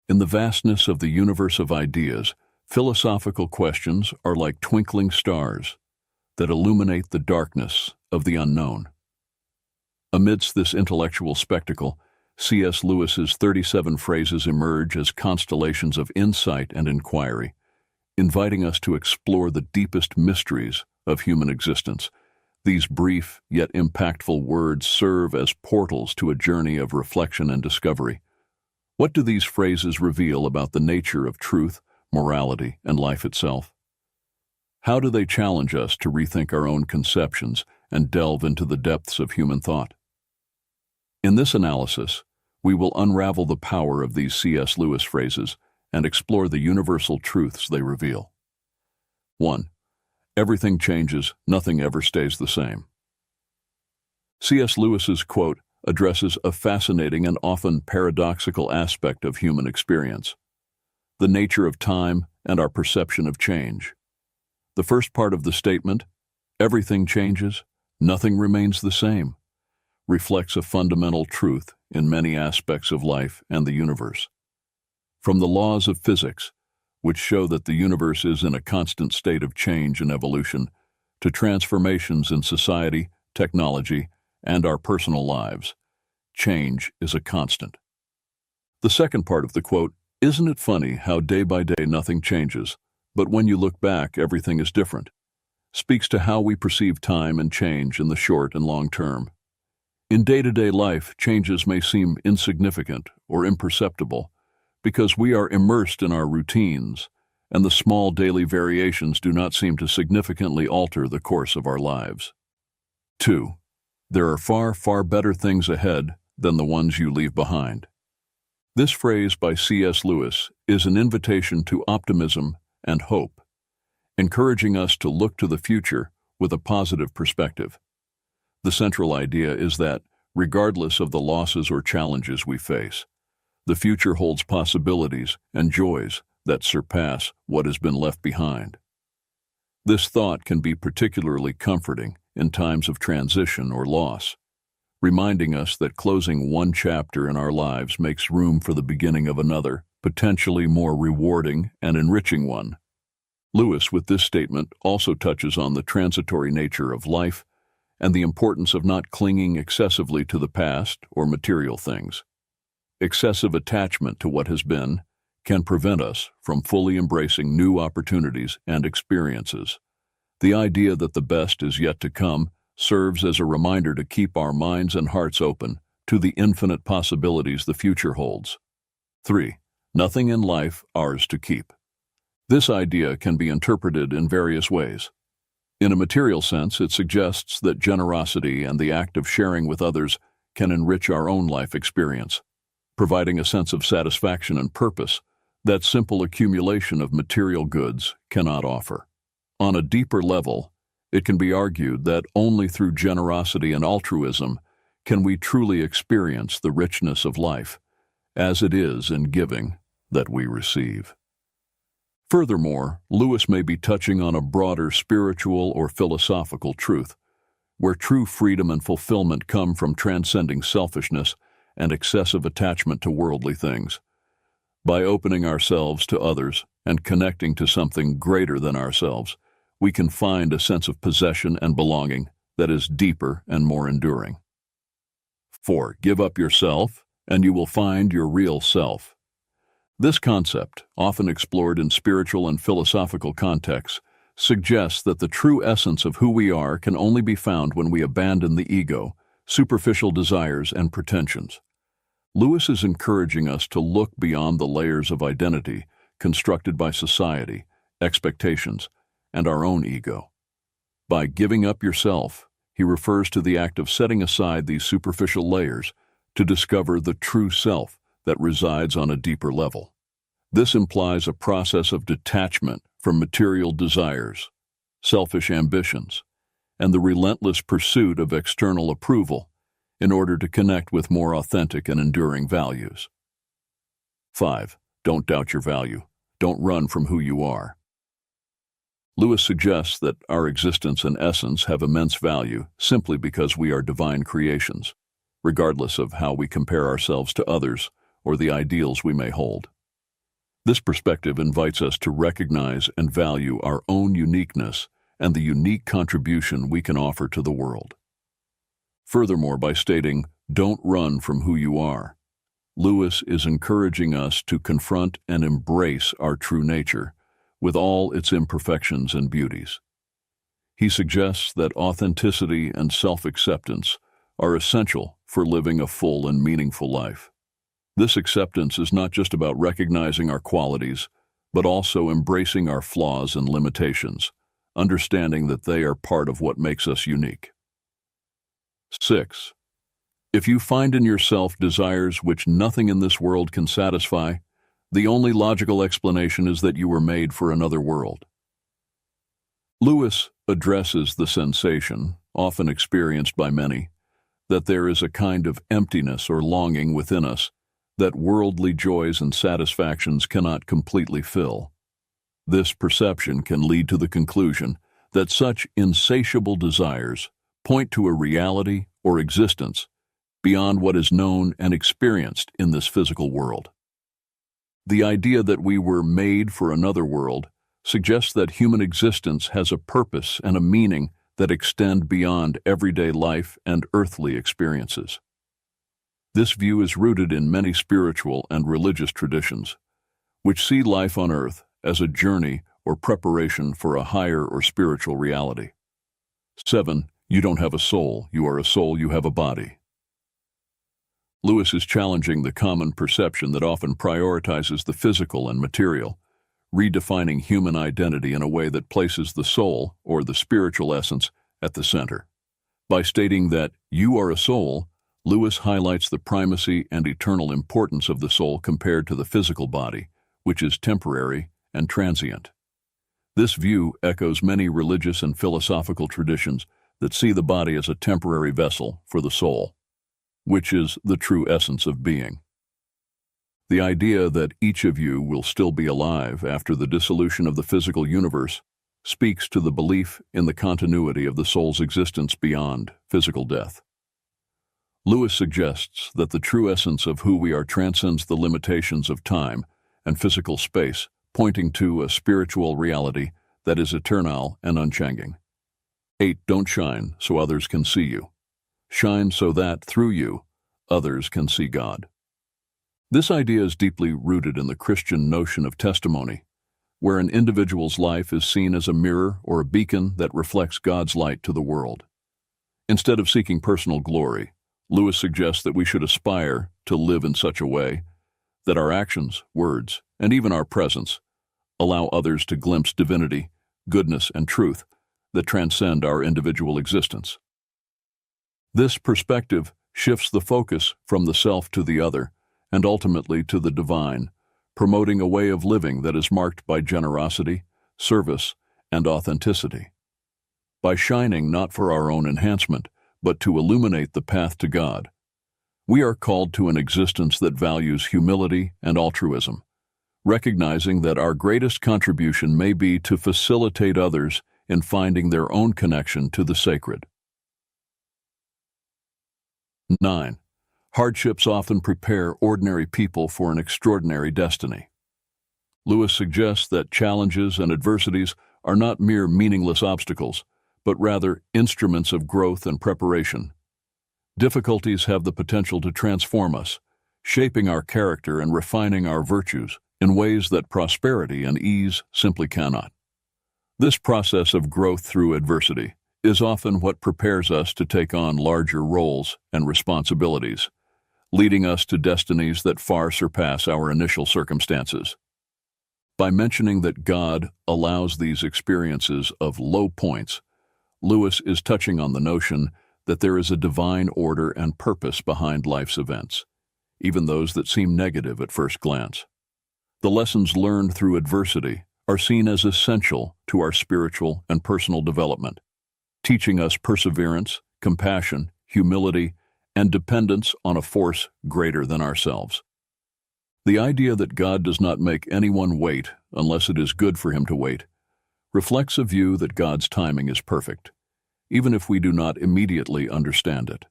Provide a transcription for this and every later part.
In the vastness of the universe of ideas, philosophical questions are like twinkling stars that illuminate the darkness of the unknown. Amidst this intellectual spectacle, C.S. Lewis's 37 phrases emerge as constellations of insight and inquiry, inviting us to explore the deepest mysteries of human existence. These brief yet impactful words serve as portals to a journey of reflection and discovery. What do these phrases reveal about the nature of truth, morality, and life itself? How do they challenge us to rethink our own conceptions and delve into the depths of human thought? In this analysis, we will unravel the power of these C.S. Lewis phrases and explore the universal truths they reveal. 1. Everything changes, nothing ever stays the same. C.S. Lewis's quote addresses a fascinating and often paradoxical aspect of human experience: the nature of time and our perception of change. The first part of the statement, "Everything changes, nothing remains the same," reflects a fundamental truth in many aspects of life and the universe. From the laws of physics, which show that the universe is in a constant state of change and evolution, to transformations in society, technology, and our personal lives, change is a constant. The second part of the quote, "Isn't it funny how day by day nothing changes, but when you look back everything is different," speaks to how we perceive time and change in the short and long term. In day-to-day life, changes may seem insignificant or imperceptible because we are immersed in our routines, and the small daily variations do not seem to significantly alter the course of our lives. 2. There are far, far better things ahead than the ones you leave behind. This phrase by C.S. Lewis is an invitation to optimism and hope, encouraging us to look to the future with a positive perspective. The central idea is that, regardless of the losses or challenges we face, the future holds possibilities and joys that surpass what has been left behind. This thought can be particularly comforting in times of transition or loss, reminding us that closing one chapter in our lives makes room for the beginning of another, potentially more rewarding and enriching one. Lewis, with this statement, also touches on the transitory nature of life and the importance of not clinging excessively to the past or material things. Excessive attachment to what has been can prevent us from fully embracing new opportunities and experiences. The idea that the best is yet to come serves as a reminder to keep our minds and hearts open to the infinite possibilities the future holds. 3. Nothing in life ours to keep. This idea can be interpreted in various ways. In a material sense, it suggests that generosity and the act of sharing with others can enrich our own life experience, providing a sense of satisfaction and purpose that simple accumulation of material goods cannot offer. On a deeper level, it can be argued that only through generosity and altruism can we truly experience the richness of life, as it is in giving that we receive. Furthermore, Lewis may be touching on a broader spiritual or philosophical truth, where true freedom and fulfillment come from transcending selfishness and excessive attachment to worldly things. By opening ourselves to others and connecting to something greater than ourselves, we can find a sense of possession and belonging that is deeper and more enduring. 4. Give up yourself, and you will find your real self. This concept, often explored in spiritual and philosophical contexts, suggests that the true essence of who we are can only be found when we abandon the ego, superficial desires, and pretensions. Lewis is encouraging us to look beyond the layers of identity constructed by society, expectations, and our own ego. By giving up yourself, he refers to the act of setting aside these superficial layers to discover the true self that resides on a deeper level. This implies a process of detachment from material desires, selfish ambitions, and the relentless pursuit of external approval in order to connect with more authentic and enduring values. 5. Don't doubt your value. Don't run from who you are. Lewis suggests that our existence and essence have immense value simply because we are divine creations, regardless of how we compare ourselves to others or the ideals we may hold. This perspective invites us to recognize and value our own uniqueness and the unique contribution we can offer to the world. Furthermore, by stating, "Don't run from who you are," Lewis is encouraging us to confront and embrace our true nature, with all its imperfections and beauties. He suggests that authenticity and self-acceptance are essential for living a full and meaningful life. This acceptance is not just about recognizing our qualities, but also embracing our flaws and limitations, understanding that they are part of what makes us unique. 6. If you find in yourself desires which nothing in this world can satisfy, the only logical explanation is that you were made for another world. Lewis addresses the sensation, often experienced by many, that there is a kind of emptiness or longing within us that worldly joys and satisfactions cannot completely fill. This perception can lead to the conclusion that such insatiable desires point to a reality or existence beyond what is known and experienced in this physical world. The idea that we were made for another world suggests that human existence has a purpose and a meaning that extend beyond everyday life and earthly experiences. This view is rooted in many spiritual and religious traditions, which see life on earth as a journey or preparation for a higher or spiritual reality. 7. You don't have a soul. You are a soul. You have a body. Lewis is challenging the common perception that often prioritizes the physical and material, redefining human identity in a way that places the soul, or the spiritual essence, at the center. By stating that you are a soul, Lewis highlights the primacy and eternal importance of the soul compared to the physical body, which is temporary and transient. This view echoes many religious and philosophical traditions that see the body as a temporary vessel for the soul, which is the true essence of being. The idea that each of you will still be alive after the dissolution of the physical universe speaks to the belief in the continuity of the soul's existence beyond physical death. Lewis suggests that the true essence of who we are transcends the limitations of time and physical space, pointing to a spiritual reality that is eternal and unchanging. 8. Don't shine so others can see you. Shine so that, through you, others can see God. This idea is deeply rooted in the Christian notion of testimony, where an individual's life is seen as a mirror or a beacon that reflects God's light to the world. Instead of seeking personal glory, Lewis suggests that we should aspire to live in such a way that our actions, words, and even our presence allow others to glimpse divinity, goodness, and truth that transcend our individual existence. This perspective shifts the focus from the self to the other, and ultimately to the divine, promoting a way of living that is marked by generosity, service, and authenticity. By shining not for our own enhancement, but to illuminate the path to God, we are called to an existence that values humility and altruism, recognizing that our greatest contribution may be to facilitate others in finding their own connection to the sacred. 9. Hardships often prepare ordinary people for an extraordinary destiny. Lewis suggests that challenges and adversities are not mere meaningless obstacles, but rather instruments of growth and preparation. Difficulties have the potential to transform us, shaping our character and refining our virtues in ways that prosperity and ease simply cannot. This process of growth through adversity is often what prepares us to take on larger roles and responsibilities, leading us to destinies that far surpass our initial circumstances. By mentioning that God allows these experiences of low points, Lewis is touching on the notion that there is a divine order and purpose behind life's events, even those that seem negative at first glance. The lessons learned through adversity are seen as essential to our spiritual and personal development, teaching us perseverance, compassion, humility, and dependence on a force greater than ourselves. The idea that God does not make anyone wait unless it is good for him to wait reflects a view that God's timing is perfect, even if we do not immediately understand it.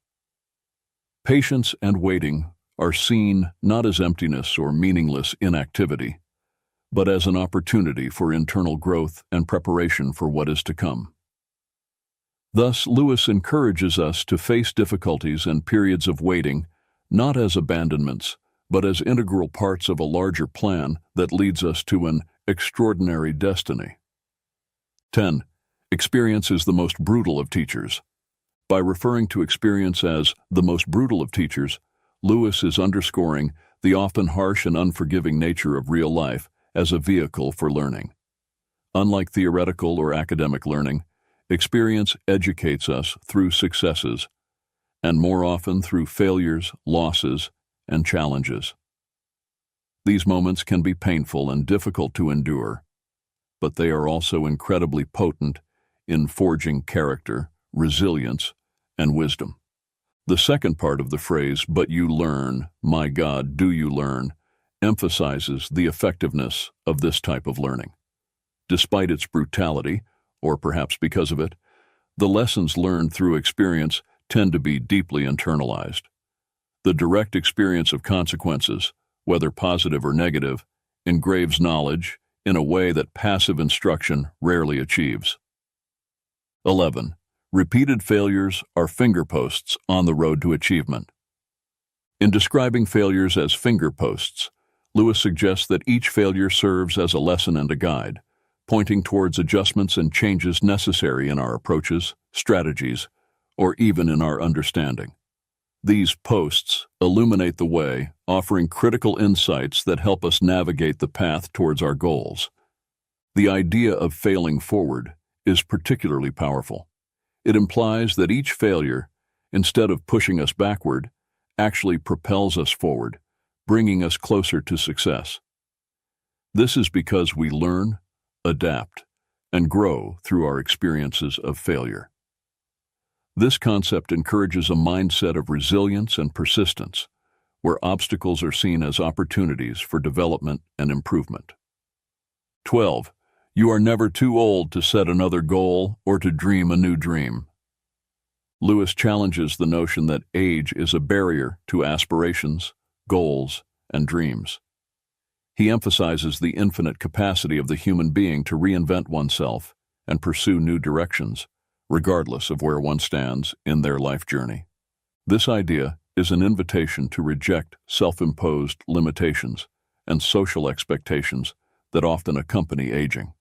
Patience and waiting are seen not as emptiness or meaningless inactivity, but as an opportunity for internal growth and preparation for what is to come. Thus, Lewis encourages us to face difficulties and periods of waiting not as abandonments, but as integral parts of a larger plan that leads us to an extraordinary destiny. 10. Experience is the most brutal of teachers. By referring to experience as the most brutal of teachers, Lewis is underscoring the often harsh and unforgiving nature of real life as a vehicle for learning. Unlike theoretical or academic learning, experience educates us through successes, and more often through failures, losses, and challenges. These moments can be painful and difficult to endure, but they are also incredibly potent in forging character, resilience, and wisdom. The second part of the phrase, "but you learn, my God, do you learn," emphasizes the effectiveness of this type of learning. Despite its brutality, or perhaps because of it, the lessons learned through experience tend to be deeply internalized. The direct experience of consequences, whether positive or negative, engraves knowledge in a way that passive instruction rarely achieves. 11. Repeated failures are fingerposts on the road to achievement. In describing failures as fingerposts, Lewis suggests that each failure serves as a lesson and a guide, pointing towards adjustments and changes necessary in our approaches, strategies, or even in our understanding. These posts illuminate the way, offering critical insights that help us navigate the path towards our goals. The idea of failing forward is particularly powerful. It implies that each failure, instead of pushing us backward, actually propels us forward, bringing us closer to success. This is because we learn, adapt, and grow through our experiences of failure. This concept encourages a mindset of resilience and persistence, where obstacles are seen as opportunities for development and improvement. 12. You are never too old to set another goal or to dream a new dream. Lewis challenges the notion that age is a barrier to aspirations, goals, and dreams. He emphasizes the infinite capacity of the human being to reinvent oneself and pursue new directions, regardless of where one stands in their life journey. This idea is an invitation to reject self-imposed limitations and social expectations that often accompany aging.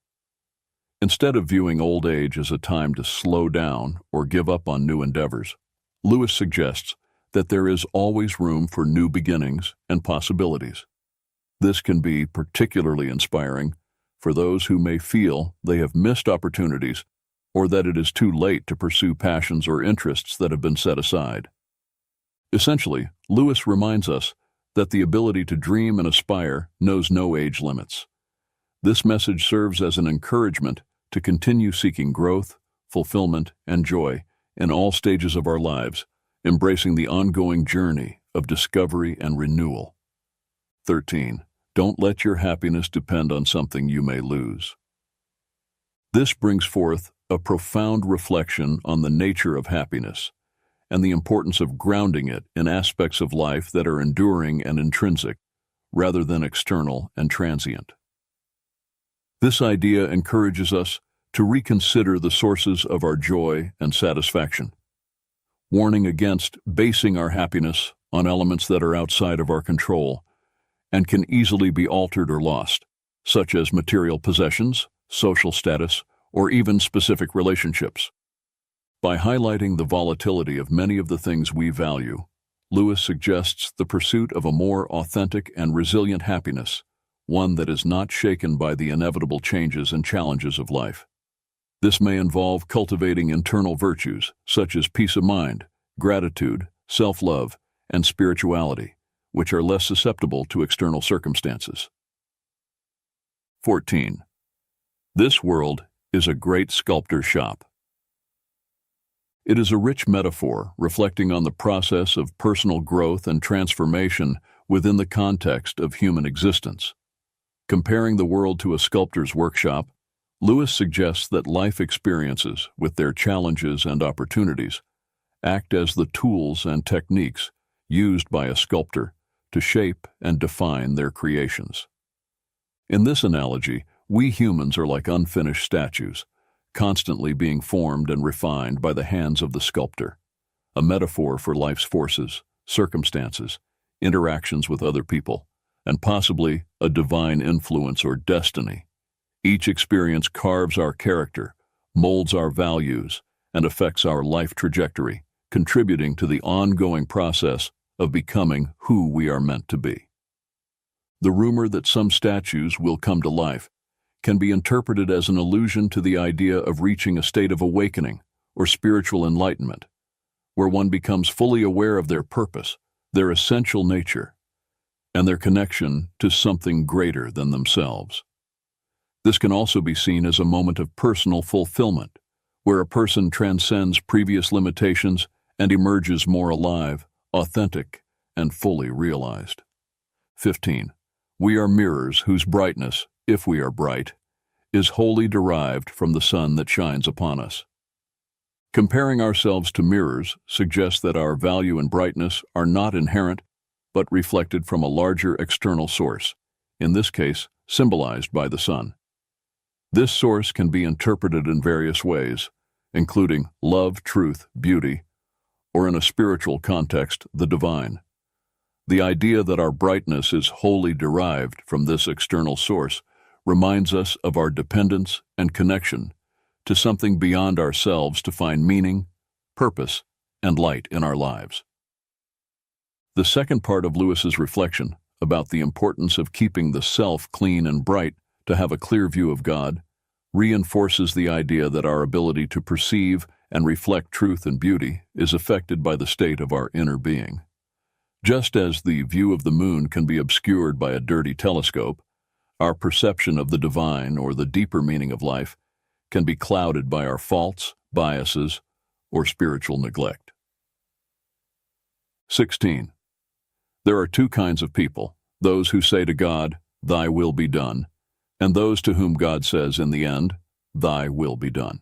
Instead of viewing old age as a time to slow down or give up on new endeavors, Lewis suggests that there is always room for new beginnings and possibilities. This can be particularly inspiring for those who may feel they have missed opportunities or that it is too late to pursue passions or interests that have been set aside. Essentially, Lewis reminds us that the ability to dream and aspire knows no age limits. This message serves as an encouragement to continue seeking growth, fulfillment, and joy in all stages of our lives, embracing the ongoing journey of discovery and renewal. 13. Don't let your happiness depend on something you may lose. This brings forth a profound reflection on the nature of happiness and the importance of grounding it in aspects of life that are enduring and intrinsic, rather than external and transient. This idea encourages us to reconsider the sources of our joy and satisfaction, warning against basing our happiness on elements that are outside of our control and can easily be altered or lost, such as material possessions, social status, or even specific relationships. By highlighting the volatility of many of the things we value, Lewis suggests the pursuit of a more authentic and resilient happiness, one that is not shaken by the inevitable changes and challenges of life. This may involve cultivating internal virtues such as peace of mind, gratitude, self-love, and spirituality, which are less susceptible to external circumstances. 14. This world is a great sculptor's shop. It is a rich metaphor reflecting on the process of personal growth and transformation within the context of human existence. Comparing the world to a sculptor's workshop, Lewis suggests that life experiences, with their challenges and opportunities, act as the tools and techniques used by a sculptor to shape and define their creations. In this analogy, we humans are like unfinished statues, constantly being formed and refined by the hands of the sculptor, a metaphor for life's forces, circumstances, interactions with other people, and possibly a divine influence or destiny. Each experience carves our character, molds our values, and affects our life trajectory, contributing to the ongoing process of becoming who we are meant to be. The rumor that some statues will come to life can be interpreted as an allusion to the idea of reaching a state of awakening or spiritual enlightenment, where one becomes fully aware of their purpose, their essential nature, and their connection to something greater than themselves. This can also be seen as a moment of personal fulfillment, where a person transcends previous limitations and emerges more alive, authentic, and fully realized. 15. We are mirrors whose brightness, if we are bright, is wholly derived from the sun that shines upon us. Comparing ourselves to mirrors suggests that our value and brightness are not inherent, but reflected from a larger external source, in this case, symbolized by the sun. This source can be interpreted in various ways, including love, truth, beauty, or in a spiritual context, the divine. The idea that our brightness is wholly derived from this external source reminds us of our dependence and connection to something beyond ourselves to find meaning, purpose, and light in our lives. The second part of Lewis's reflection about the importance of keeping the self clean and bright to have a clear view of God reinforces the idea that our ability to perceive and reflect truth and beauty is affected by the state of our inner being. Just as the view of the moon can be obscured by a dirty telescope, our perception of the divine or the deeper meaning of life can be clouded by our faults, biases, or spiritual neglect. 16. There are two kinds of people, those who say to God, "Thy will be done," and those to whom God says in the end, "Thy will be done."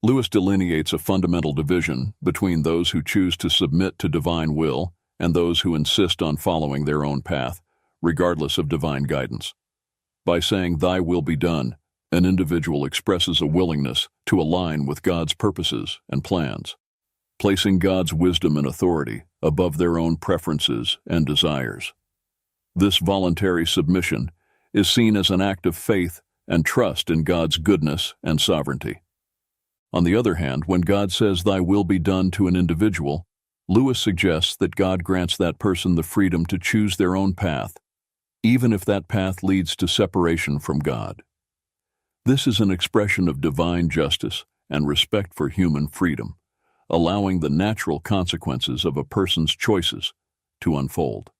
Lewis delineates a fundamental division between those who choose to submit to divine will and those who insist on following their own path, regardless of divine guidance. By saying, "Thy will be done," an individual expresses a willingness to align with God's purposes and plans, placing God's wisdom and authority above their own preferences and desires. This voluntary submission is seen as an act of faith and trust in God's goodness and sovereignty. On the other hand, when God says, "Thy will be done" to an individual, Lewis suggests that God grants that person the freedom to choose their own path, even if that path leads to separation from God. This is an expression of divine justice and respect for human freedom, allowing the natural consequences of a person's choices to unfold.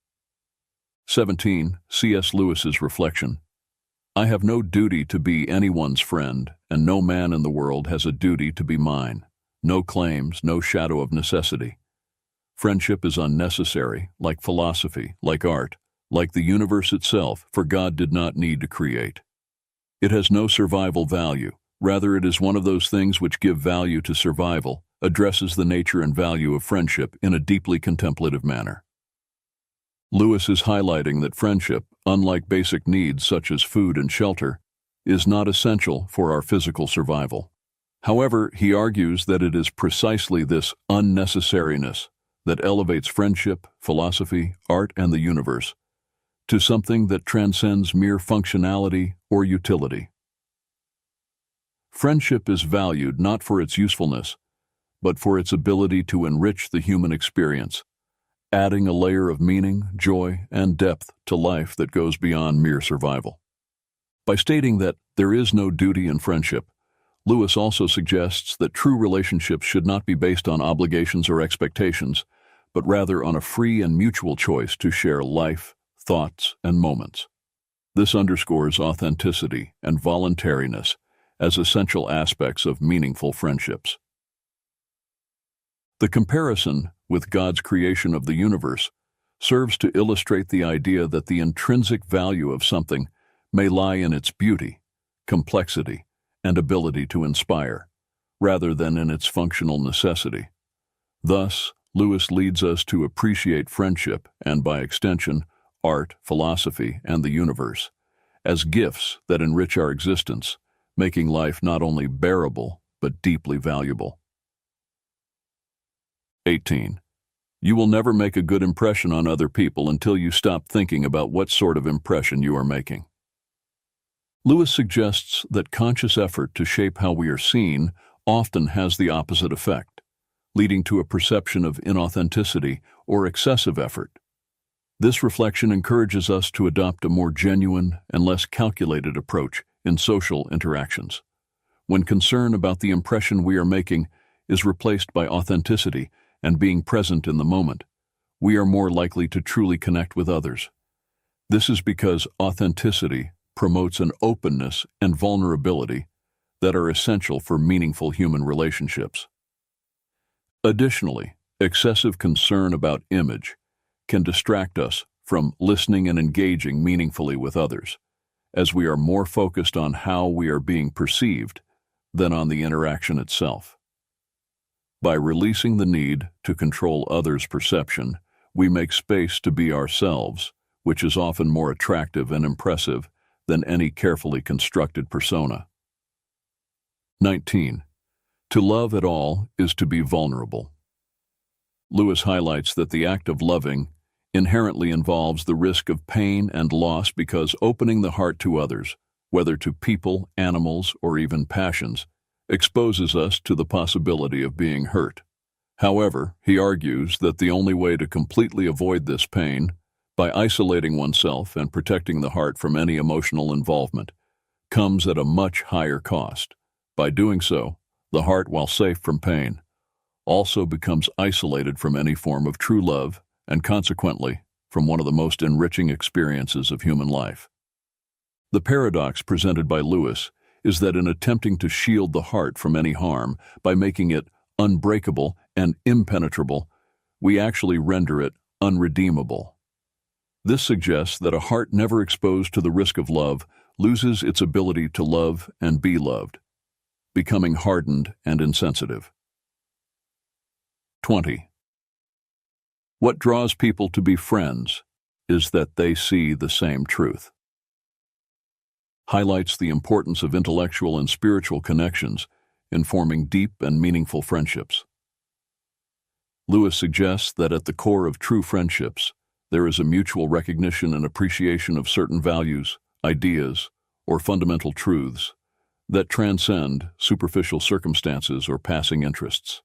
17. C.S. Lewis's reflection. I have no duty to be anyone's friend, and no man in the world has a duty to be mine. No claims, no shadow of necessity. Friendship is unnecessary, like philosophy, like art, like the universe itself, for God did not need to create. It has no survival value. Rather, it is one of those things which give value to survival, addresses the nature and value of friendship in a deeply contemplative manner. Lewis is highlighting that friendship, unlike basic needs such as food and shelter, is not essential for our physical survival. However, he argues that it is precisely this unnecessariness that elevates friendship, philosophy, art, and the universe to something that transcends mere functionality or utility. Friendship is valued not for its usefulness, but for its ability to enrich the human experience, adding a layer of meaning, joy, and depth to life that goes beyond mere survival. By stating that there is no duty in friendship, Lewis also suggests that true relationships should not be based on obligations or expectations, but rather on a free and mutual choice to share life, thoughts, and moments. This underscores authenticity and voluntariness as essential aspects of meaningful friendships. The comparison with God's creation of the universe serves to illustrate the idea that the intrinsic value of something may lie in its beauty, complexity, and ability to inspire, rather than in its functional necessity. Thus, Lewis leads us to appreciate friendship and, by extension, art, philosophy, and the universe as gifts that enrich our existence, making life not only bearable, but deeply valuable. 18. You will never make a good impression on other people until you stop thinking about what sort of impression you are making. Lewis suggests that conscious effort to shape how we are seen often has the opposite effect, leading to a perception of inauthenticity or excessive effort. This reflection encourages us to adopt a more genuine and less calculated approach in social interactions. When concern about the impression we are making is replaced by authenticity and being present in the moment, we are more likely to truly connect with others. This is because authenticity promotes an openness and vulnerability that are essential for meaningful human relationships. Additionally, excessive concern about image can distract us from listening and engaging meaningfully with others, as we are more focused on how we are being perceived than on the interaction itself. By releasing the need to control others' perception, we make space to be ourselves, which is often more attractive and impressive than any carefully constructed persona. 19. To love at all is to be vulnerable. Lewis highlights that the act of loving inherently involves the risk of pain and loss because opening the heart to others, whether to people, animals, or even passions, exposes us to the possibility of being hurt. However, he argues that the only way to completely avoid this pain, by isolating oneself and protecting the heart from any emotional involvement, comes at a much higher cost. By doing so, the heart, while safe from pain, also becomes isolated from any form of true love and consequently from one of the most enriching experiences of human life. The paradox presented by Lewis is that in attempting to shield the heart from any harm by making it unbreakable and impenetrable, we actually render it unredeemable. This suggests that a heart never exposed to the risk of love loses its ability to love and be loved, becoming hardened and insensitive. 20. What draws people to be friends is that they see the same truth. Highlights the importance of intellectual and spiritual connections in forming deep and meaningful friendships. Lewis suggests that at the core of true friendships, there is a mutual recognition and appreciation of certain values, ideas, or fundamental truths that transcend superficial circumstances or passing interests.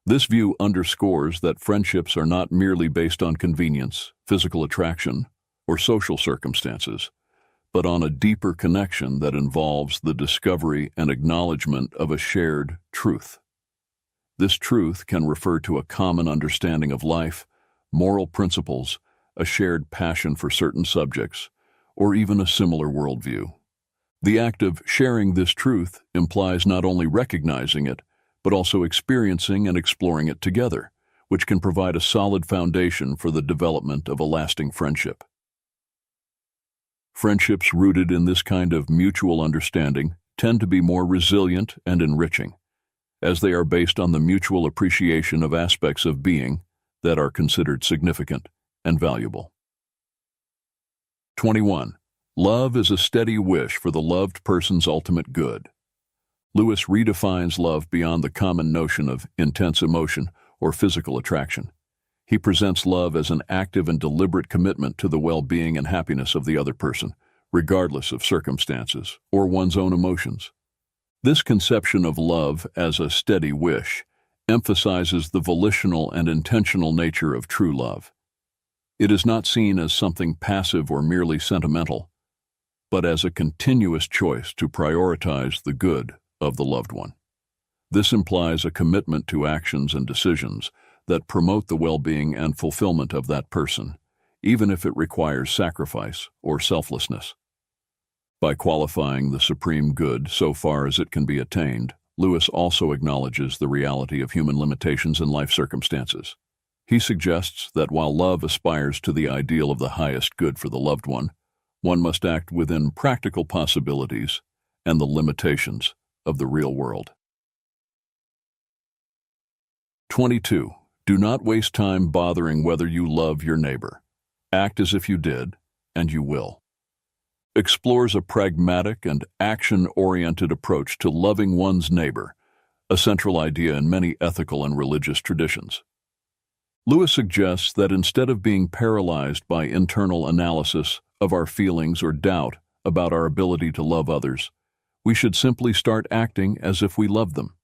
This view underscores that friendships are not merely based on convenience, physical attraction, or social circumstances, but on a deeper connection that involves the discovery and acknowledgement of a shared truth. This truth can refer to a common understanding of life, moral principles, a shared passion for certain subjects, or even a similar worldview. The act of sharing this truth implies not only recognizing it, but also experiencing and exploring it together, which can provide a solid foundation for the development of a lasting friendship. Friendships rooted in this kind of mutual understanding tend to be more resilient and enriching, as they are based on the mutual appreciation of aspects of being that are considered significant and valuable. 21. Love is a steady wish for the loved person's ultimate good. Lewis redefines love beyond the common notion of intense emotion or physical attraction. He presents love as an active and deliberate commitment to the well-being and happiness of the other person, regardless of circumstances or one's own emotions. This conception of love as a steady wish emphasizes the volitional and intentional nature of true love. It is not seen as something passive or merely sentimental, but as a continuous choice to prioritize the good of the loved one. This implies a commitment to actions and decisions that promote the well-being and fulfillment of that person, even if it requires sacrifice or selflessness. By qualifying the supreme good so far as it can be attained, Lewis also acknowledges the reality of human limitations in life circumstances. He suggests that while love aspires to the ideal of the highest good for the loved one must act within practical possibilities and the limitations of the real world. 22. Do not waste time bothering whether you love your neighbor. Act as if you did, and you will. explores a pragmatic and action-oriented approach to loving one's neighbor, a central idea in many ethical and religious traditions. Lewis suggests that instead of being paralyzed by internal analysis of our feelings or doubt about our ability to love others, we should simply start acting as if we love them.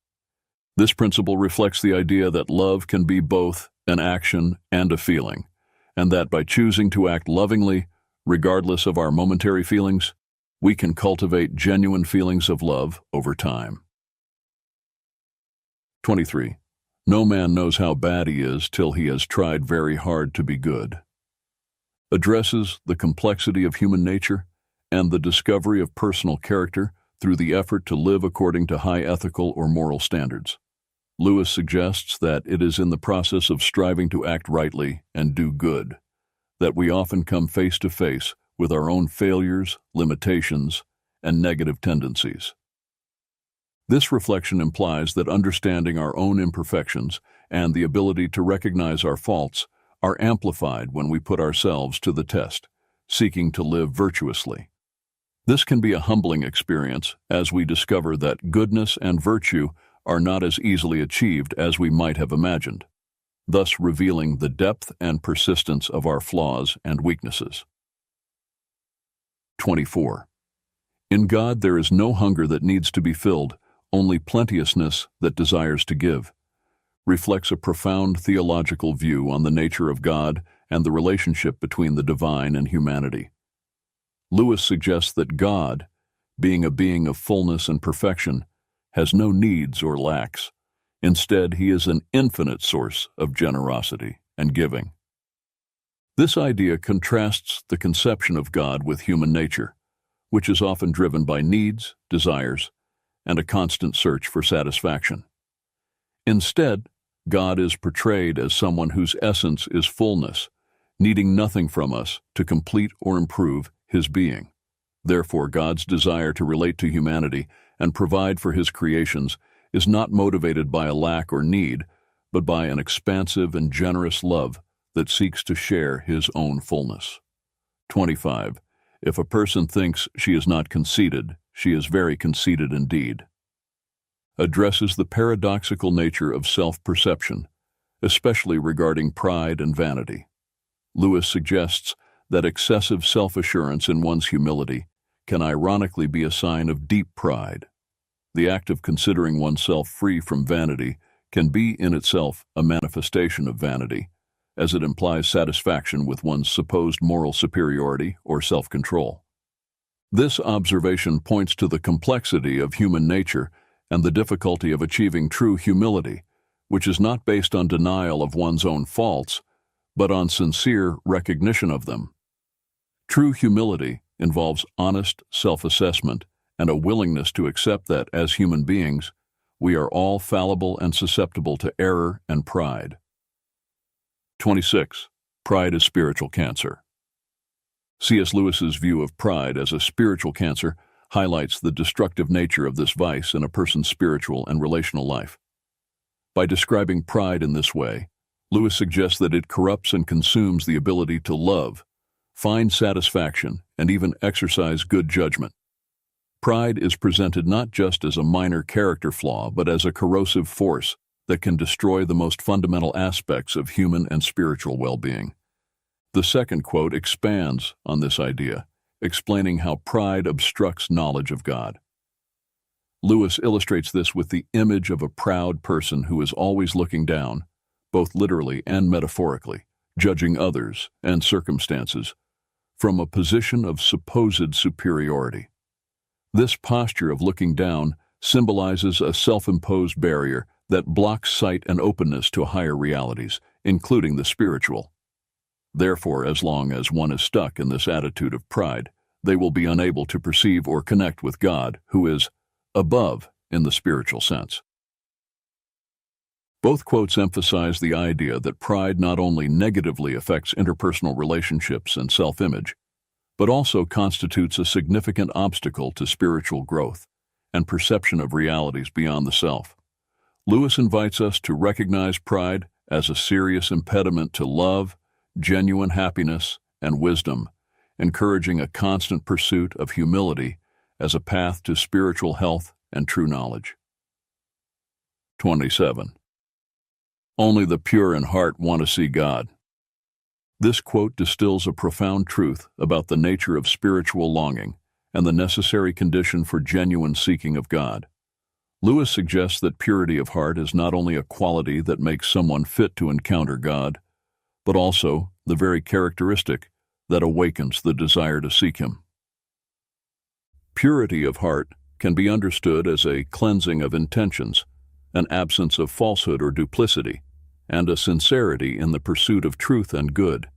This principle reflects the idea that love can be both an action and a feeling, and that by choosing to act lovingly, regardless of our momentary feelings, we can cultivate genuine feelings of love over time. 23. No man knows how bad he is till he has tried very hard to be good. Addresses the complexity of human nature and the discovery of personal character through the effort to live according to high ethical or moral standards. Lewis suggests that it is in the process of striving to act rightly and do good that we often come face to face with our own failures, limitations, and negative tendencies. This reflection implies that understanding our own imperfections and the ability to recognize our faults are amplified when we put ourselves to the test, seeking to live virtuously. This can be a humbling experience as we discover that goodness and virtue are not as easily achieved as we might have imagined, thus revealing the depth and persistence of our flaws and weaknesses. 24. In God there is no hunger that needs to be filled, only plenteousness that desires to give, reflects a profound theological view on the nature of God and the relationship between the divine and humanity. Lewis suggests that God, being a being of fullness and perfection, has no needs or lacks. Instead, he is an infinite source of generosity and giving. This idea contrasts the conception of God with human nature, which is often driven by needs, desires, and a constant search for satisfaction. Instead, God is portrayed as someone whose essence is fullness, needing nothing from us to complete or improve his being. Therefore, God's desire to relate to humanity and provide for his creations is not motivated by a lack or need, but by an expansive and generous love that seeks to share his own fullness. 25. If a person thinks she is not conceited, she is very conceited indeed. Addresses the paradoxical nature of self-perception, especially regarding pride and vanity. Lewis suggests that excessive self-assurance in one's humility can ironically be a sign of deep pride. The act of considering oneself free from vanity can be in itself a manifestation of vanity, as it implies satisfaction with one's supposed moral superiority or self-control. This observation points to the complexity of human nature and the difficulty of achieving true humility, which is not based on denial of one's own faults, but on sincere recognition of them. True humility involves honest self-assessment and a willingness to accept that, as human beings, we are all fallible and susceptible to error and pride. 26. Pride is spiritual cancer. C.S. Lewis's view of pride as a spiritual cancer highlights the destructive nature of this vice in a person's spiritual and relational life. By describing pride in this way, Lewis suggests that it corrupts and consumes the ability to love, find satisfaction, and even exercise good judgment. Pride is presented not just as a minor character flaw, but as a corrosive force that can destroy the most fundamental aspects of human and spiritual well-being. The second quote expands on this idea, explaining how pride obstructs knowledge of God. Lewis illustrates this with the image of a proud person who is always looking down, both literally and metaphorically, judging others and circumstances from a position of supposed superiority. This posture of looking down symbolizes a self-imposed barrier that blocks sight and openness to higher realities, including the spiritual. Therefore, as long as one is stuck in this attitude of pride, they will be unable to perceive or connect with God, who is above in the spiritual sense. Both quotes emphasize the idea that pride not only negatively affects interpersonal relationships and self-image, but also constitutes a significant obstacle to spiritual growth and perception of realities beyond the self. Lewis invites us to recognize pride as a serious impediment to love, genuine happiness, and wisdom, encouraging a constant pursuit of humility as a path to spiritual health and true knowledge. 27. Only the pure in heart want to see God. This quote distills a profound truth about the nature of spiritual longing and the necessary condition for genuine seeking of God. Lewis suggests that purity of heart is not only a quality that makes someone fit to encounter God, but also the very characteristic that awakens the desire to seek Him. Purity of heart can be understood as a cleansing of intentions, an absence of falsehood or duplicity, and a sincerity in the pursuit of truth and good.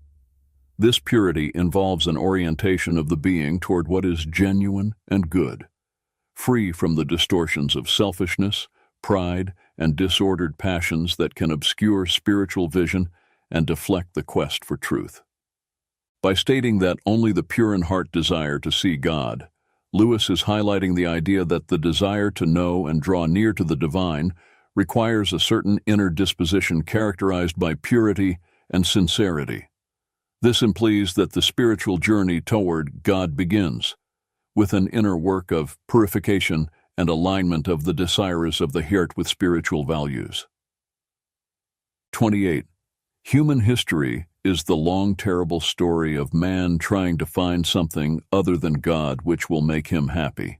This purity involves an orientation of the being toward what is genuine and good, free from the distortions of selfishness, pride, and disordered passions that can obscure spiritual vision and deflect the quest for truth. By stating that only the pure in heart desire to see God, Lewis is highlighting the idea that the desire to know and draw near to the divine requires a certain inner disposition characterized by purity and sincerity. This implies that the spiritual journey toward God begins with an inner work of purification and alignment of the desires of the heart with spiritual values. 28. Human history is the long, terrible story of man trying to find something other than God which will make him happy.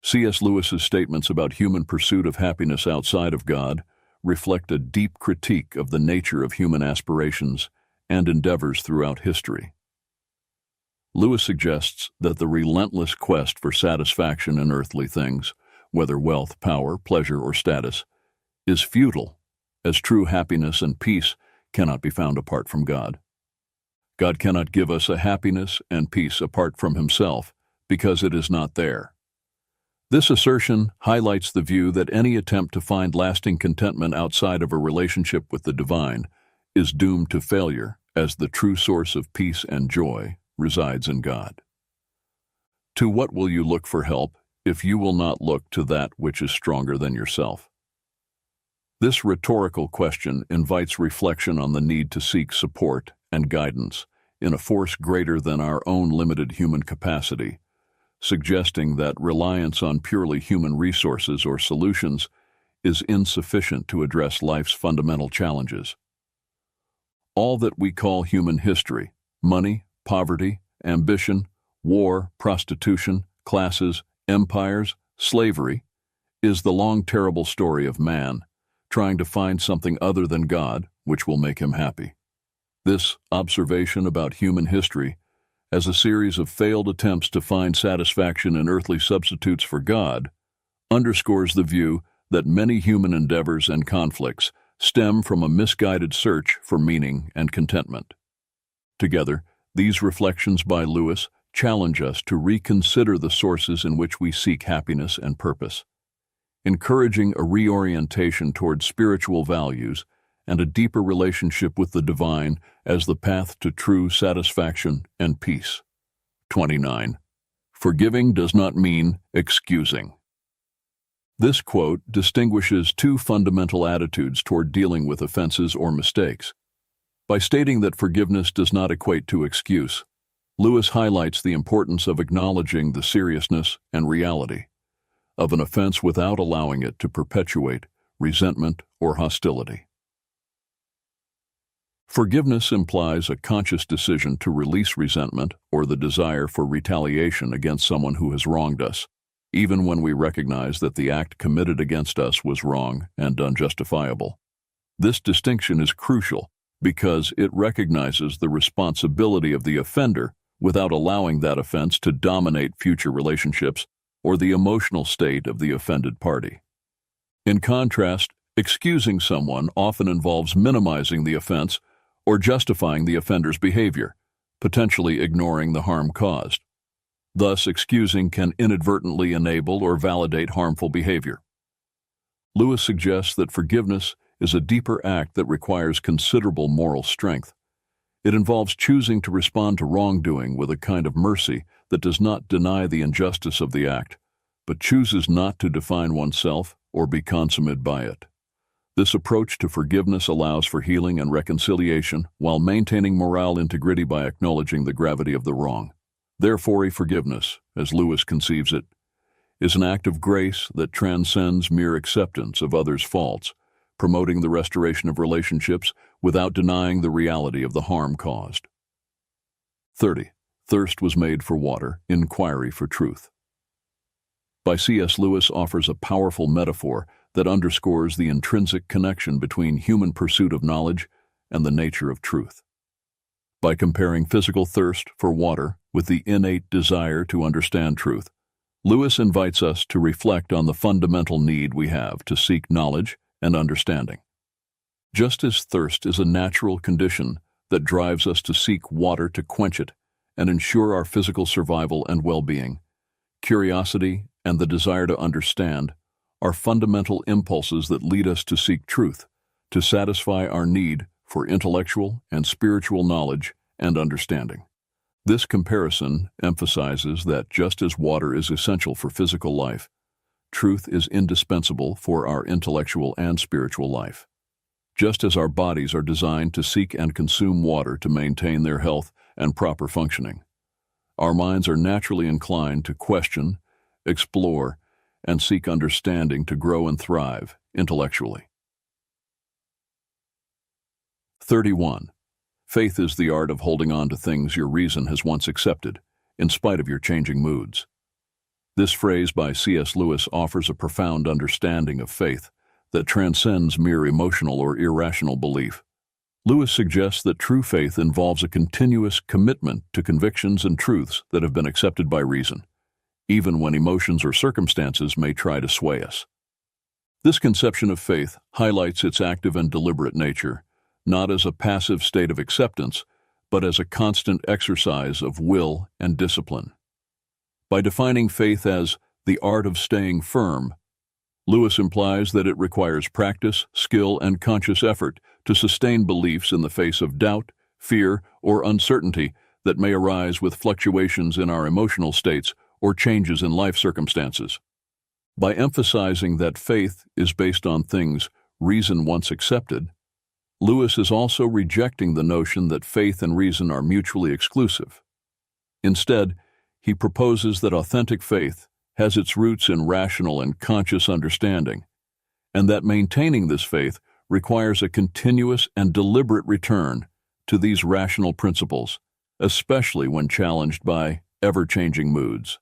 C.S. Lewis's statements about human pursuit of happiness outside of God reflect a deep critique of the nature of human aspirations and endeavors throughout history. Lewis suggests that the relentless quest for satisfaction in earthly things, whether wealth, power, pleasure, or status, is futile, as true happiness and peace cannot be found apart from God. God cannot give us a happiness and peace apart from Himself, because it is not there. This assertion highlights the view that any attempt to find lasting contentment outside of a relationship with the divine is doomed to failure, as the true source of peace and joy resides in God. To what will you look for help if you will not look to that which is stronger than yourself? This rhetorical question invites reflection on the need to seek support and guidance in a force greater than our own limited human capacity, suggesting that reliance on purely human resources or solutions is insufficient to address life's fundamental challenges. All that we call human history, money, poverty, ambition, war, prostitution, classes, empires, slavery, is the long, terrible story of man trying to find something other than God which will make him happy. This observation about human history as a series of failed attempts to find satisfaction in earthly substitutes for God underscores the view that many human endeavors and conflicts stem from a misguided search for meaning and contentment. Together, these reflections by Lewis challenge us to reconsider the sources in which we seek happiness and purpose, encouraging a reorientation toward spiritual values and a deeper relationship with the divine as the path to true satisfaction and peace. 29. Forgiving does not mean excusing. This quote distinguishes two fundamental attitudes toward dealing with offenses or mistakes. By stating that forgiveness does not equate to excuse, Lewis highlights the importance of acknowledging the seriousness and reality of an offense without allowing it to perpetuate resentment or hostility. Forgiveness implies a conscious decision to release resentment or the desire for retaliation against someone who has wronged us, even when we recognize that the act committed against us was wrong and unjustifiable. This distinction is crucial because it recognizes the responsibility of the offender without allowing that offense to dominate future relationships or the emotional state of the offended party. In contrast, excusing someone often involves minimizing the offense or justifying the offender's behavior, potentially ignoring the harm caused. Thus, excusing can inadvertently enable or validate harmful behavior. Lewis suggests that forgiveness is a deeper act that requires considerable moral strength. It involves choosing to respond to wrongdoing with a kind of mercy that does not deny the injustice of the act, but chooses not to define oneself or be consummated by it. This approach to forgiveness allows for healing and reconciliation while maintaining moral integrity by acknowledging the gravity of the wrong. Therefore, a forgiveness, as Lewis conceives it, is an act of grace that transcends mere acceptance of others' faults, promoting the restoration of relationships without denying the reality of the harm caused. 30. Thirst was made for water, inquiry for truth. By C.S. Lewis offers a powerful metaphor that underscores the intrinsic connection between human pursuit of knowledge and the nature of truth. By comparing physical thirst for water with the innate desire to understand truth, Lewis invites us to reflect on the fundamental need we have to seek knowledge and understanding. Just as thirst is a natural condition that drives us to seek water to quench it and ensure our physical survival and well-being, curiosity and the desire to understand are fundamental impulses that lead us to seek truth, to satisfy our need for intellectual and spiritual knowledge and understanding. This comparison emphasizes that just as water is essential for physical life, truth is indispensable for our intellectual and spiritual life. Just as our bodies are designed to seek and consume water to maintain their health and proper functioning, our minds are naturally inclined to question, explore, and seek understanding to grow and thrive intellectually. 31. Faith is the art of holding on to things your reason has once accepted, in spite of your changing moods. This phrase by C.S. Lewis offers a profound understanding of faith that transcends mere emotional or irrational belief. Lewis suggests that true faith involves a continuous commitment to convictions and truths that have been accepted by reason, even when emotions or circumstances may try to sway us. This conception of faith highlights its active and deliberate nature, not as a passive state of acceptance, but as a constant exercise of will and discipline. By defining faith as the art of staying firm, Lewis implies that it requires practice, skill, and conscious effort to sustain beliefs in the face of doubt, fear, or uncertainty that may arise with fluctuations in our emotional states or changes in life circumstances. By emphasizing that faith is based on things reason once accepted, Lewis is also rejecting the notion that faith and reason are mutually exclusive. Instead, he proposes that authentic faith has its roots in rational and conscious understanding, and that maintaining this faith requires a continuous and deliberate return to these rational principles, especially when challenged by ever-changing moods.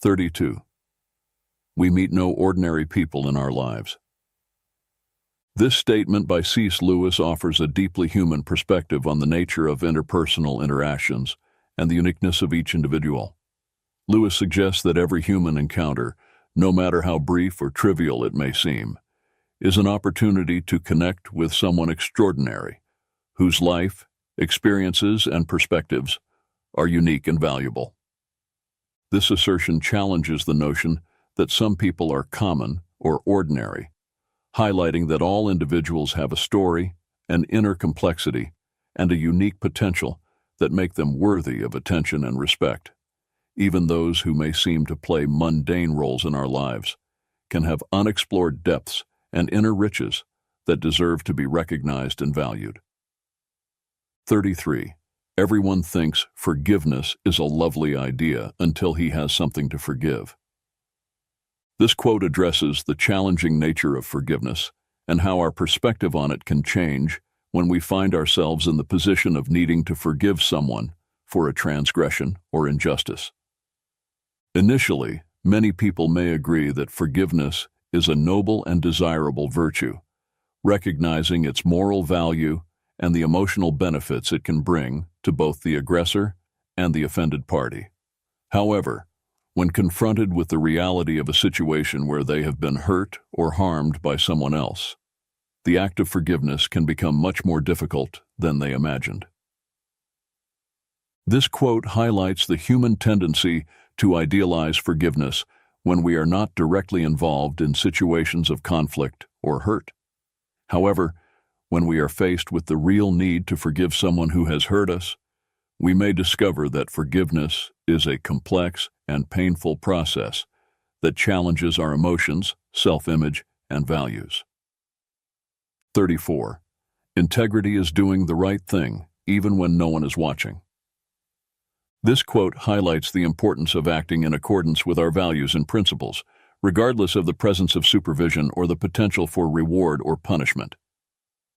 32. We meet no ordinary people in our lives. This statement by C.S. Lewis offers a deeply human perspective on the nature of interpersonal interactions and the uniqueness of each individual. Lewis suggests that every human encounter, no matter how brief or trivial it may seem, is an opportunity to connect with someone extraordinary, whose life, experiences, and perspectives are unique and valuable. This assertion challenges the notion that some people are common or ordinary, highlighting that all individuals have a story, an inner complexity, and a unique potential that make them worthy of attention and respect. Even those who may seem to play mundane roles in our lives can have unexplored depths and inner riches that deserve to be recognized and valued. 33. Everyone thinks forgiveness is a lovely idea until he has something to forgive. This quote addresses the challenging nature of forgiveness and how our perspective on it can change when we find ourselves in the position of needing to forgive someone for a transgression or injustice. Initially, many people may agree that forgiveness is a noble and desirable virtue, recognizing its moral value and the emotional benefits it can bring to both the aggressor and the offended party. However, when confronted with the reality of a situation where they have been hurt or harmed by someone else, the act of forgiveness can become much more difficult than they imagined. This quote highlights the human tendency to idealize forgiveness when we are not directly involved in situations of conflict or hurt. However, when we are faced with the real need to forgive someone who has hurt us, we may discover that forgiveness is a complex and painful process that challenges our emotions, self-image, and values. 34. Integrity is doing the right thing, even when no one is watching. This quote highlights the importance of acting in accordance with our values and principles, regardless of the presence of supervision or the potential for reward or punishment.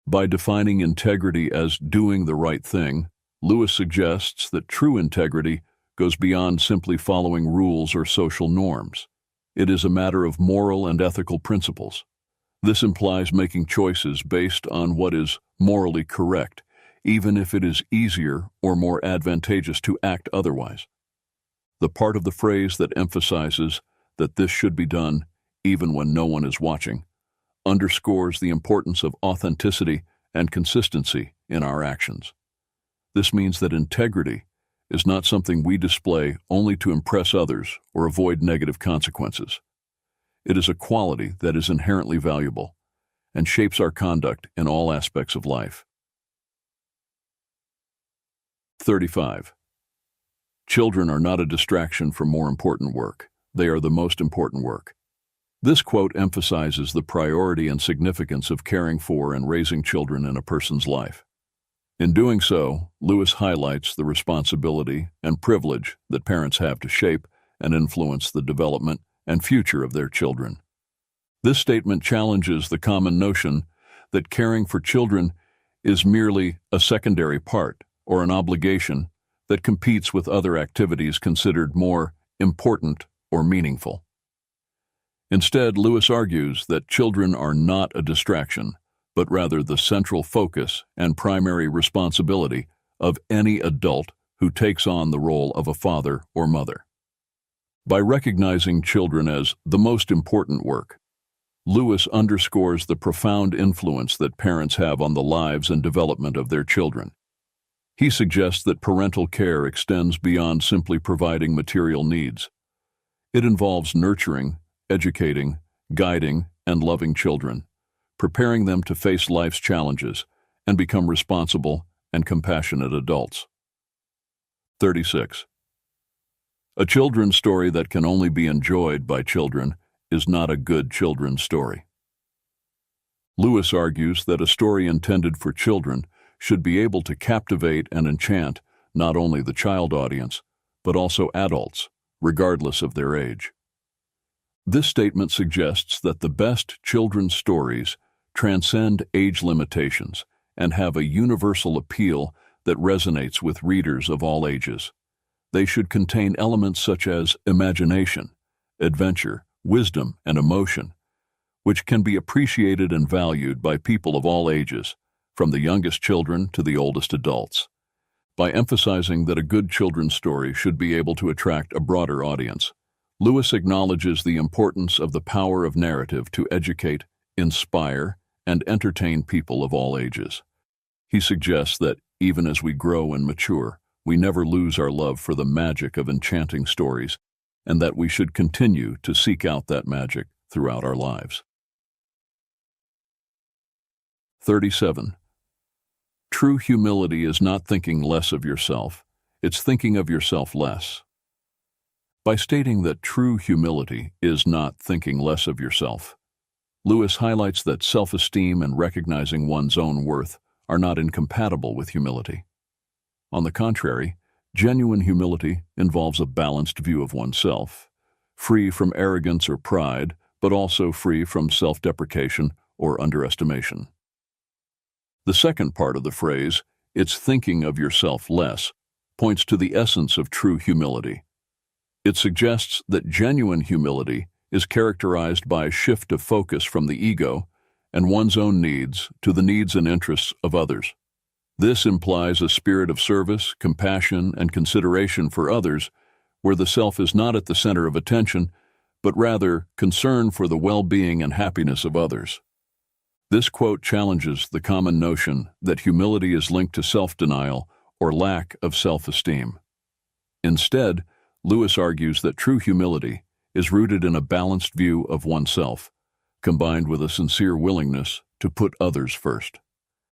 By defining integrity as doing the right thing, Lewis suggests that true integrity goes beyond simply following rules or social norms. It is a matter of moral and ethical principles. This implies making choices based on what is morally correct, even if it is easier or more advantageous to act otherwise. The part of the phrase that emphasizes that this should be done even when no one is watching underscores the importance of authenticity and consistency in our actions. This means that integrity is not something we display only to impress others or avoid negative consequences. It is a quality that is inherently valuable and shapes our conduct in all aspects of life. 35. Children are not a distraction from more important work. They are the most important work. This quote emphasizes the priority and significance of caring for and raising children in a person's life. In doing so, Lewis highlights the responsibility and privilege that parents have to shape and influence the development and future of their children. This statement challenges the common notion that caring for children is merely a secondary part or an obligation that competes with other activities considered more important or meaningful. Instead, Lewis argues that children are not a distraction, but rather the central focus and primary responsibility of any adult who takes on the role of a father or mother. By recognizing children as the most important work, Lewis underscores the profound influence that parents have on the lives and development of their children. He suggests that parental care extends beyond simply providing material needs. It involves nurturing, educating, guiding, and loving children, preparing them to face life's challenges and become responsible and compassionate adults. 36. A children's story that can only be enjoyed by children is not a good children's story. Lewis argues that a story intended for children should be able to captivate and enchant not only the child audience, but also adults, regardless of their age. This statement suggests that the best children's stories transcend age limitations and have a universal appeal that resonates with readers of all ages. They should contain elements such as imagination, adventure, wisdom, and emotion, which can be appreciated and valued by people of all ages, from the youngest children to the oldest adults. By emphasizing that a good children's story should be able to attract a broader audience, Lewis acknowledges the importance of the power of narrative to educate, inspire, and entertain people of all ages. He suggests that, even as we grow and mature, we never lose our love for the magic of enchanting stories, and that we should continue to seek out that magic throughout our lives. 37. True humility is not thinking less of yourself, it's thinking of yourself less. By stating that true humility is not thinking less of yourself, Lewis highlights that self-esteem and recognizing one's own worth are not incompatible with humility. On the contrary, genuine humility involves a balanced view of oneself, free from arrogance or pride, but also free from self-deprecation or underestimation. The second part of the phrase, "it's thinking of yourself less," points to the essence of true humility. It suggests that genuine humility is characterized by a shift of focus from the ego and one's own needs to the needs and interests of others. This implies a spirit of service, compassion, and consideration for others, where the self is not at the center of attention, but rather concern for the well-being and happiness of others. This quote challenges the common notion that humility is linked to self-denial or lack of self-esteem. Instead, Lewis argues that true humility is rooted in a balanced view of oneself, combined with a sincere willingness to put others first.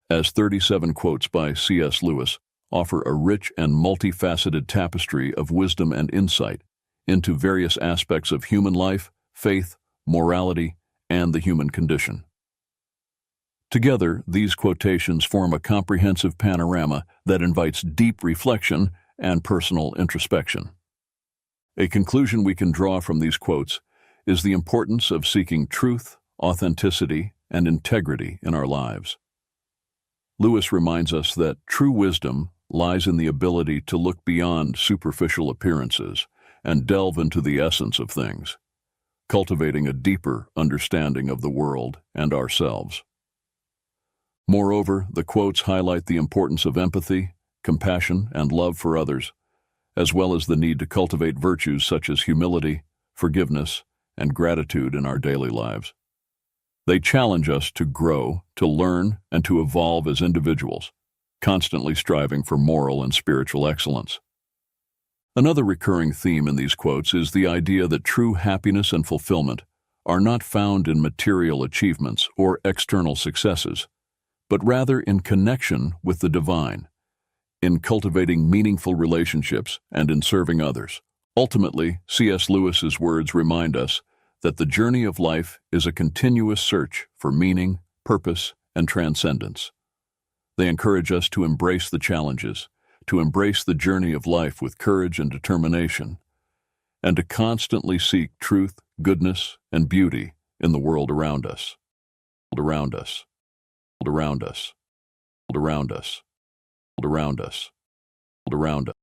As 37 quotes by C.S. Lewis offer a rich and multifaceted tapestry of wisdom and insight into various aspects of human life, faith, morality, and the human condition. Together, these quotations form a comprehensive panorama that invites deep reflection and personal introspection. A conclusion we can draw from these quotes is the importance of seeking truth, authenticity, and integrity in our lives. Lewis reminds us that true wisdom lies in the ability to look beyond superficial appearances and delve into the essence of things, cultivating a deeper understanding of the world and ourselves. Moreover, the quotes highlight the importance of empathy, compassion, and love for others, as well as the need to cultivate virtues such as humility, forgiveness, and gratitude in our daily lives. They challenge us to grow, to learn, and to evolve as individuals, constantly striving for moral and spiritual excellence. Another recurring theme in these quotes is the idea that true happiness and fulfillment are not found in material achievements or external successes, but rather in connection with the divine, in cultivating meaningful relationships and in serving others. Ultimately, C.S. Lewis's words remind us that the journey of life is a continuous search for meaning, purpose, and transcendence. They encourage us to embrace the challenges, to embrace the journey of life with courage and determination, and to constantly seek truth, goodness, and beauty in the world around us. Around us. Around us. Around us. Around us. Around us.